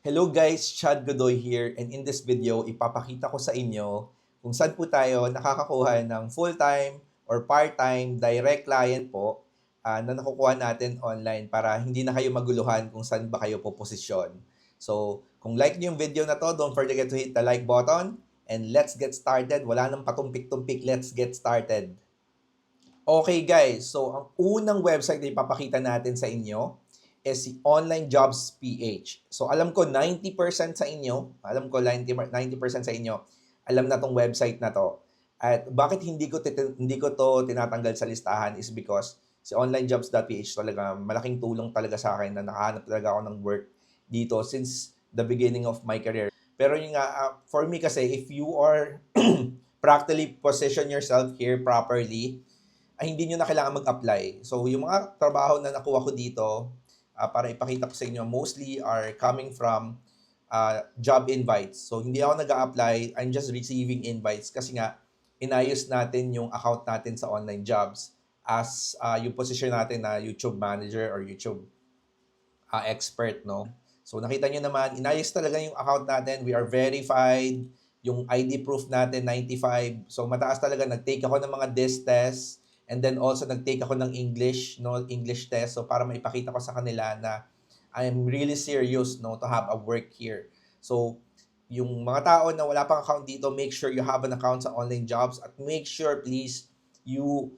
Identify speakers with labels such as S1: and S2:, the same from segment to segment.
S1: Hello guys, Chad Godoy here, and in this video, ipapakita ko sa inyo kung saan po tayo nakakakuha ng full-time or part-time direct client po na nakukuha natin online para hindi na kayo maguluhan kung saan ba kayo po posisyon. So, kung like niyo yung video na to, don't forget to hit the like button and let's get started. Wala nang patumpik-tumpik, let's get started. Okay guys, so ang unang website na ipapakita natin sa inyo is si Online Jobs PH. So alam ko 90% sa inyo, alam ko 90% sa inyo, alam na tong website na to. At bakit hindi ko to tinatanggal sa listahan is because si onlinejobs.ph talaga malaking tulong talaga sa akin na nakahanap talaga ako ng work dito since the beginning of my career. Pero yung nga, for me kasi, if you are practically position yourself here properly, ay hindi nyo na kailangan mag-apply. So, yung mga trabaho na nakuha ko dito, para ipakita ko sa inyo, mostly are coming from job invites. So, hindi ako nag-a-apply. I'm just receiving invites kasi nga, inayos natin yung account natin sa online jobs as yung position natin na YouTube manager or YouTube expert, no? So, nakita nyo naman, inayos talaga yung account natin. We are verified. Yung ID proof natin, 95. So, mataas talaga. Nag-take ako ng mga DIS test. And then also, nag-take ako ng English, no? English test. So, para maipakita ko sa kanila na I'm really serious, no? To have a work here. So, yung mga tao na wala pang account dito, make sure you have an account sa online jobs. At make sure, please, you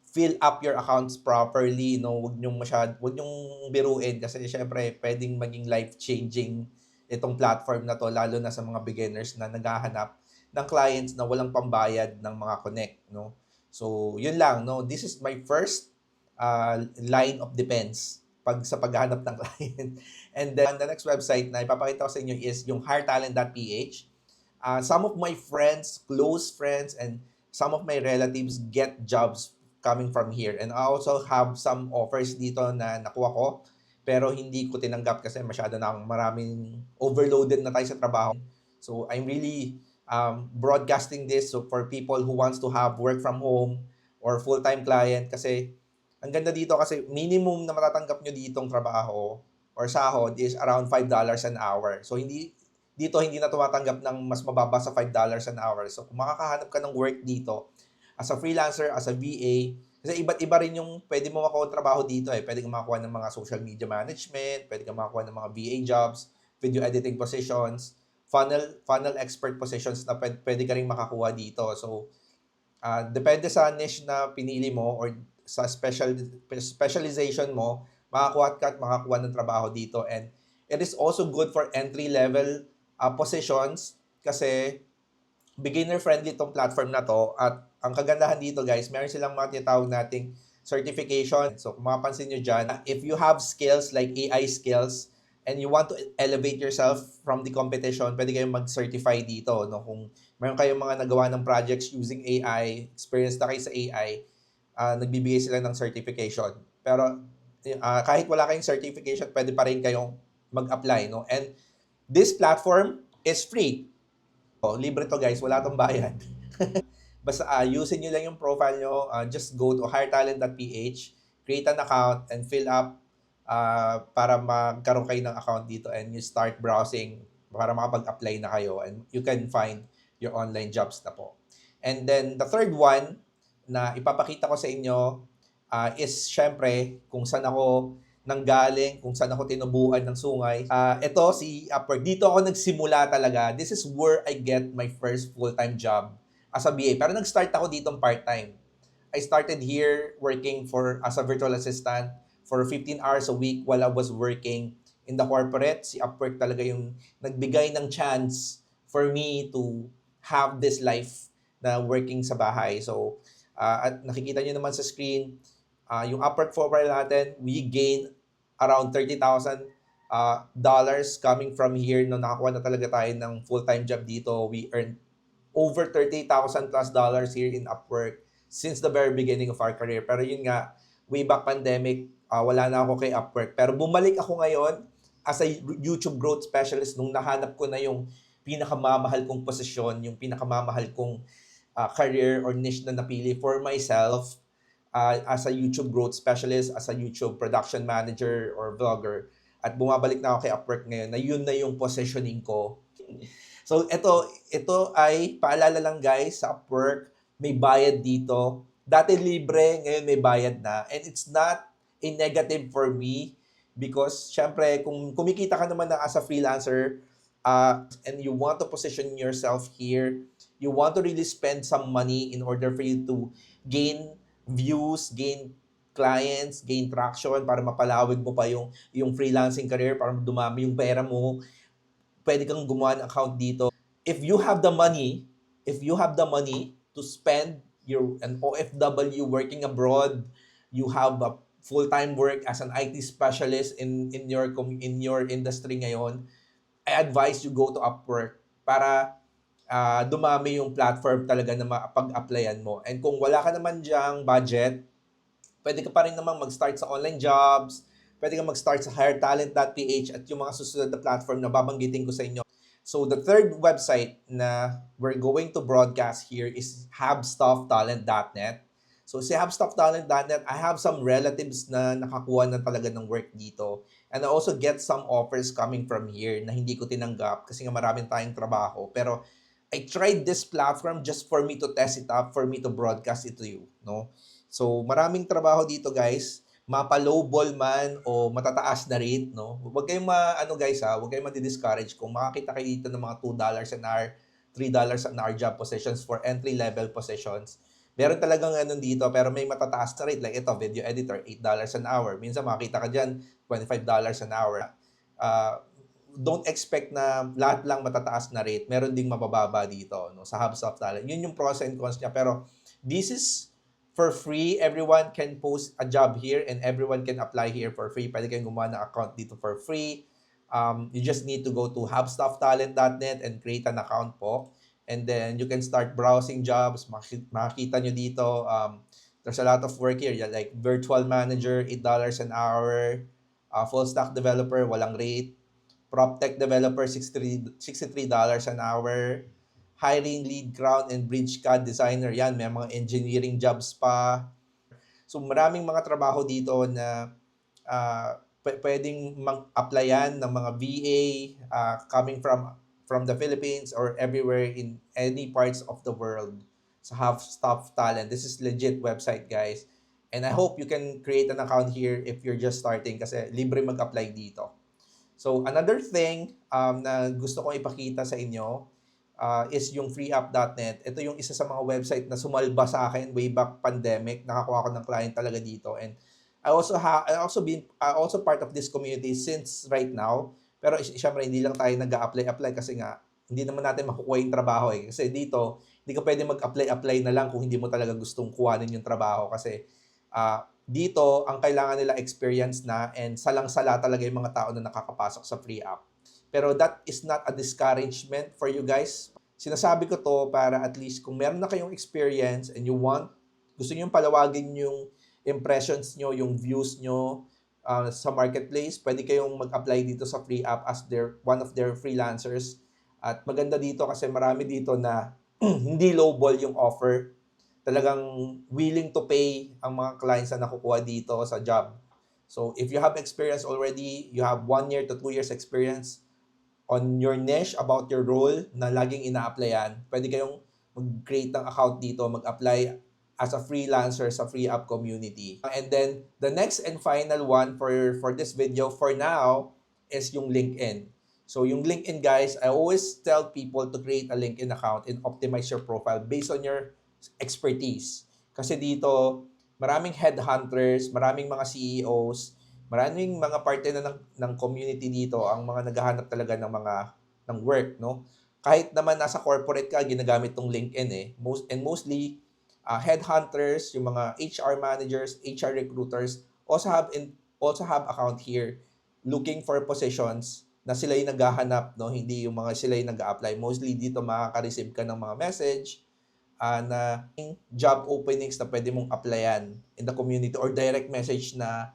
S1: fill up your accounts properly, no? Wag niyong biruin kasi syempre pwedeng maging life-changing itong platform na to lalo na sa mga beginners na naghahanap ng clients na walang pambayad ng mga connect, no? So, yun lang, no? This is my first line of defense sa paghahanap ng client. And then, the next website na ipapakita ko sa inyo is yung hiretalent.ph. Some of my friends, close friends, and some of my relatives get jobs coming from here. And I also have some offers dito na nakuha ko, pero hindi ko tinanggap kasi masyado na akong maraming overloaded na tayo sa trabaho. So I'm really broadcasting this so for people who wants to have work from home or full-time client kasi ang ganda dito kasi minimum na matatanggap nyo ditong trabaho or sahod is around $5 an hour. So hindi na tumatanggap ng mas mababa sa $5 an hour. So kung makakahanap ka ng work dito as a freelancer, as a VA, kasi iba't iba rin yung pwede mo makuha trabaho dito eh. Pwede kang makakuha ng mga social media management, pwede kang makakuha ng mga VA jobs, video editing positions, funnel expert positions na pwede ka rin makakuha dito. So, depende sa niche na pinili mo or sa specialization mo, makakuha ka at makakuha ng trabaho dito. And it is also good for entry-level positions kasi beginner-friendly itong platform na to. At ang kagandahan dito guys, meron silang mga tinatawag nating certification. So kung mapapansin nyo dyan, if you have skills like AI skills and you want to elevate yourself from the competition, pwede kayong mag-certify dito. No? Kung meron kayong mga nagawa ng projects using AI, experience na kayo sa AI, nagbibigay sila ng certification. Pero kahit wala kayong certification, pwede pa rin kayong mag-apply. No? And this platform is free. Libre to guys, wala tong bayad. Basta usin nyo lang yung profile nyo, just go to hiretalent.ph, create an account, and fill up para magkaroon kayo ng account dito and you start browsing para makapag-apply na kayo and you can find your online jobs na po. And then the third one na ipapakita ko sa inyo is syempre kung saan ako nanggaling, kung saan ako tinubuan ng sungay. Ito si Upwork. Dito ako nagsimula talaga. This is where I get my first full-time job as a BA. Pero nag-start ako dito part-time. I started here working as a virtual assistant for 15 hours a week while I was working in the corporate. Si Upwork talaga yung nagbigay ng chance for me to have this life na working sa bahay. So, at nakikita nyo naman sa screen, yung Upwork profile natin, we gain around $30,000 dollars coming from here. No, nakakuha na talaga tayo ng full-time job dito. We earned over $30,000 plus dollars here in Upwork since the very beginning of our career. Pero yun nga, way back pandemic, wala na ako kay Upwork. Pero bumalik ako ngayon as a YouTube growth specialist nung nahanap ko na yung pinakamamahal kong posisyon, yung pinakamamahal kong career or niche na napili for myself as a YouTube growth specialist, as a YouTube production manager or vlogger. at bumabalik na ako kay Upwork ngayon na yun na yung positioning ko. So ito ay paalala lang guys, sa Upwork may bayad dito. Dati libre, ngayon may bayad na. And it's not a negative for me because syempre kung kumikita ka naman na as a freelancer and you want to position yourself here, you want to really spend some money in order for you to gain views, gain clients, gain traction para mapalawig mo pa yung freelancing career, para dumami yung pera mo, pwede kang gumawa ng account dito. If you have the money, to spend, you're an OFW working abroad, you have a full-time work as an IT specialist in your industry ngayon, I advise you go to Upwork para dumami yung platform talaga na mapag-applyan mo. And kung wala ka naman diyang budget, pwede ka pa rin namang mag-start sa online jobs, pwede ka mag-start sa hiretalent.ph at yung mga susunod na platform na babanggitin ko sa inyo. So the third website na we're going to broadcast here is hubstufftalent.net. So si hubstufftalent.net, I have some relatives na nakakuha na talaga ng work dito. And I also get some offers coming from here na hindi ko tinanggap kasi nga maraming tayong trabaho. Pero I tried this platform just for me to test it up, for me to broadcast it to you, no? So maraming trabaho dito guys, mapa-lowball man o matataas na rate, no? Huwag kayong huwag kayong madi-discourage kung makakita kayo dito ng mga $2 an hour, $3 an hour job positions for entry-level positions. Meron talagang dito, pero may matataas na rate. Like ito, video editor, $8 an hour. Minsan makakita ka dyan, $25 an hour. Don't expect na lahat lang matataas na rate. Meron ding mabababa dito, no, sa Hubstuff Talent. Yun yung pros and cons niya. Pero this is for free. Everyone can post a job here and everyone can apply here for free. Pwede kayong gumawa ng account dito for free. You just need to go to hubstufftalent.net and create an account po. And then you can start browsing jobs. Makikita nyo dito, there's a lot of work here. Like virtual manager, $8 an hour. Full stack developer, walang rate. Prop tech developer, $63 an hour. Hiring lead ground and bridge CAD designer. Yan, may mga engineering jobs pa. So maraming mga trabaho dito na pwedeng mag-applyan ng mga VA coming from the Philippines or everywhere in any parts of the world sa Hubstuff Talent. This is legit website, guys. And I hope you can create an account here if you're just starting kasi libre mag-apply dito. So another thing na gusto kong ipakita sa inyo is yung freeup.net. Ito yung isa sa mga website na sumalba sa akin way back pandemic. Nakakuha ko ng client talaga dito. And I also part of this community since right now. Pero syempre hindi lang tayo nag-a-apply kasi nga hindi naman natin makukuha yung trabaho eh. Kasi dito, hindi ka pwede mag-apply na lang kung hindi mo talaga gustong kuhanin yung trabaho kasi dito, ang kailangan nila experience na and salang-sala talaga yung mga tao na nakakapasok sa free app. Pero that is not a discouragement for you guys. Sinasabi ko to para at least kung meron na kayong experience and gusto nyo palawagin yung impressions nyo, yung views nyo sa marketplace, pwede kayong mag-apply dito sa free app as one of their freelancers. At maganda dito kasi marami dito na hindi lowball yung offer. Talagang willing to pay ang mga clients na nakukuha dito sa job. So if you have experience already, you have 1 year to 2 years experience on your niche about your role na laging ina-applyan, pwede kayong mag-create ng account dito, mag-apply as a freelancer sa free app community. And then the next and final one for this video for now is yung LinkedIn. So yung LinkedIn, guys, I always tell people to create a LinkedIn account and optimize your profile based on your expertise. Kasi dito, maraming headhunters, maraming mga CEOs, maraming mga parte na ng community dito ang mga naghahanap talaga ng work, no? Kahit naman nasa corporate ka, ginagamit tong LinkedIn eh. Mostly headhunters, yung mga HR managers, HR recruiters also have account here looking for positions na sila yung naghahanap, no? Hindi yung mga sila yung nag-a-apply. Mostly dito makaka-receive ka ng mga message na job openings na pwede mong applyan in the community or direct message na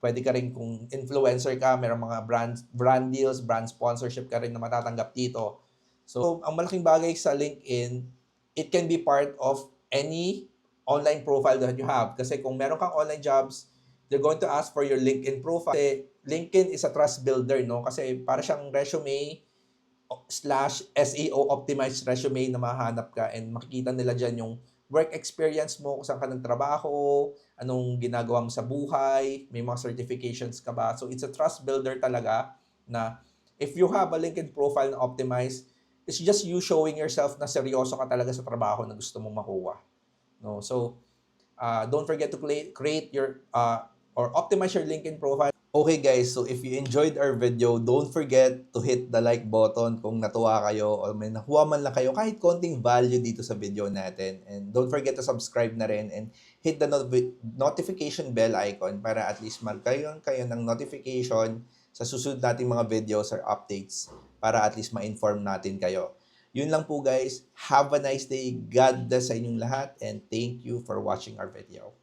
S1: pwede ka rin kung influencer ka, mayroong mga brand deals, brand sponsorship ka rin na matatanggap dito. So, ang malaking bagay sa LinkedIn, it can be part of any online profile that you have. Kasi kung meron kang online jobs, they're going to ask for your LinkedIn profile. Kasi LinkedIn is a trust builder, no? Kasi para siyang resume slash SEO optimized resume na mahanap ka and makikita nila dyan yung work experience mo, kung saan ka nagtrabaho, anong ginagawa mo sa buhay, may mga certifications ka ba. So it's a trust builder talaga na if you have a LinkedIn profile na optimized, it's just you showing yourself na seryoso ka talaga sa trabaho na gusto mong makuha. No? So don't forget to create your or optimize your LinkedIn profile. Okay guys, so if you enjoyed our video, don't forget to hit the like button kung natuwa kayo o may nakuha man lang kayo kahit konting value dito sa video natin. And don't forget to subscribe na rin and hit the notification bell icon para at least magkaroon kayo ng notification sa susunod nating mga videos or updates para at least ma-inform natin kayo. Yun lang po guys. Have a nice day. God bless sa inyong lahat and thank you for watching our video.